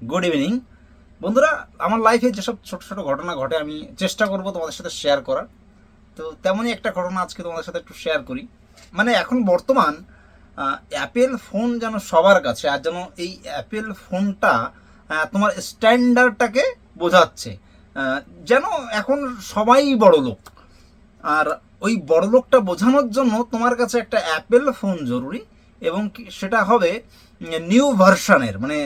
Good evening বন্ধুরা। আমার লাইফে যেসব ছোট ছোট ঘটনা ঘটে আমি চেষ্টা করব তোমাদের সাথে শেয়ার করার। তো তেমনই একটা ঘটনা আজকে তোমাদের সাথে একটু শেয়ার করি। মানে এখন বর্তমান অ্যাপেল ফোন যেন সবার কাছে, আর যেন এই অ্যাপেল ফোনটা তোমার স্ট্যান্ডার্ডটাকে বোঝাচ্ছে। আহ, যেন এখন সবাই বড় লোক, আর ওই বড় লোকটা বোঝানোর জন্য তোমার কাছে একটা অ্যাপেল ফোন জরুরি, এবং সেটা হবে নিউ ভার্সনের, মানে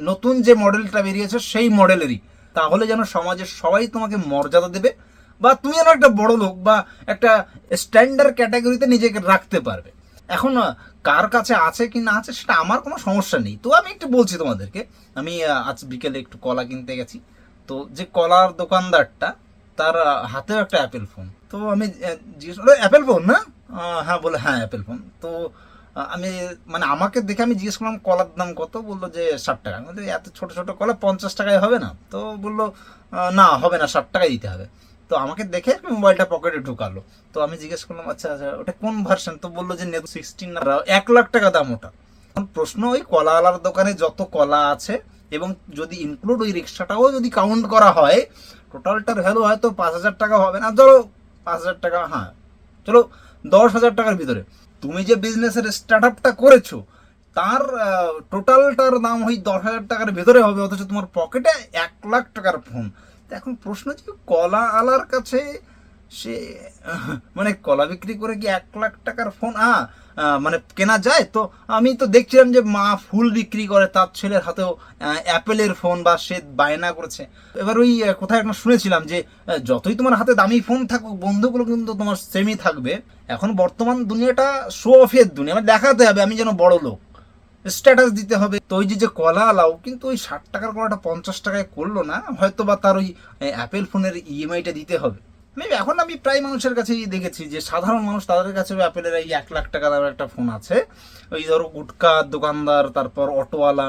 নতুন যে মডেলটা বেরিয়েছে সেই মডেলেরই। তাহলে যেন সমাজের সবাই তোমাকে মর্যাদা দেবে, বা তুমি যেন একটা বড় লোক বা একটা স্ট্যান্ডার্ড ক্যাটাগরিতে নিজেকে রাখতে পারবে। এখন কার কাছে আছে কি না আছে সেটা আমার কোনো সমস্যা নেই। তো আমি একটু বলছি তোমাদেরকে। আমি আজ বিকেলে একটু কলা কিনতে গেছি। তো যে কলার দোকানদারটা, তার হাতেও একটা অ্যাপেল ফোন। তো আমি জিজ্ঞেস করলাম, অ্যাপেল ফোন না? হ্যাঁ, বলে হ্যাঁ অ্যাপেল ফোন। তো আমি, মানে আমাকে দেখে আমি জিজ্ঞেস করলাম কলার দাম কত। বললো যে 60 টাকা। আমি বললাম, এত ছোট ছোট কলা 50 টাকায় হবে না? তো বললো না হবে না, 60 টাকায় দিতে হবে। তো আমাকে দেখে মোবাইলটা পকেটে ঢুকালো। তো আমি জিজ্ঞেস করলাম, আচ্ছা আচ্ছা ওটা কোন ভার্সন? তো বললো যে 16 না, 1 লাখ টাকা দাম ওটা। এখন প্রশ্ন, ওই কলাওয়ালার দোকানে যত কলা আছে এবং যদি ইনক্লুড ওই রিক্সাটাও যদি কাউন্ট করা হয়, টোটালটার ভ্যালু হয়তো 5,000 টাকা হবে না। ধরো 5,000 টাকা, হ্যাঁ চলো 10,000 টাকার ভিতরে। তুমি যে বিজনেসের স্টার্ট আপটা করেছো তার টোটালটার দাম ওই 10,000 টাকার ভেতরে হবে, অথচ তোমার পকেটে 1 লাখ টাকার ফোন। তো এখন প্রশ্ন যে কলা আলার কাছে সে মানে কলা বিক্রি করে কি 1 লাখ টাকার ফোন মানে কেনা যায়? তো আমি তো দেখছিলাম যে মা ফুল বিক্রি করে, তার ছেলের হাতেও অ্যাপেলের ফোন, বা সে বায়না করেছে। এবার ওই কোথায় একটা শুনেছিলাম যে যতই তোমার হাতে দামি ফোন থাকুক, বন্ধুগুলো কিন্তু তোমার সেমই থাকবে। এখন বর্তমান দুনিয়াটা শো অফের দুনিয়া, মানে দেখাতে হবে আমি যেন বড় লোক, স্ট্যাটাস দিতে হবে। তো ওই যে কলা আলাও কিন্তু ওই 60 টাকার কলাটা 50 টাকায় করলো না, হয়তো বা তার ওই অ্যাপেল ফোনের ইএমআইটা দিতে হবে। এখন আমি প্রায় মানুষের কাছেই দেখেছি যে সাধারণ মানুষ, তাদের কাছে অ্যাপেলের এই 1 লাখ টাকা দামের একটা ফোন আছে। ওই ধরো গুটকা দোকানদার, তারপর অটোওয়ালা,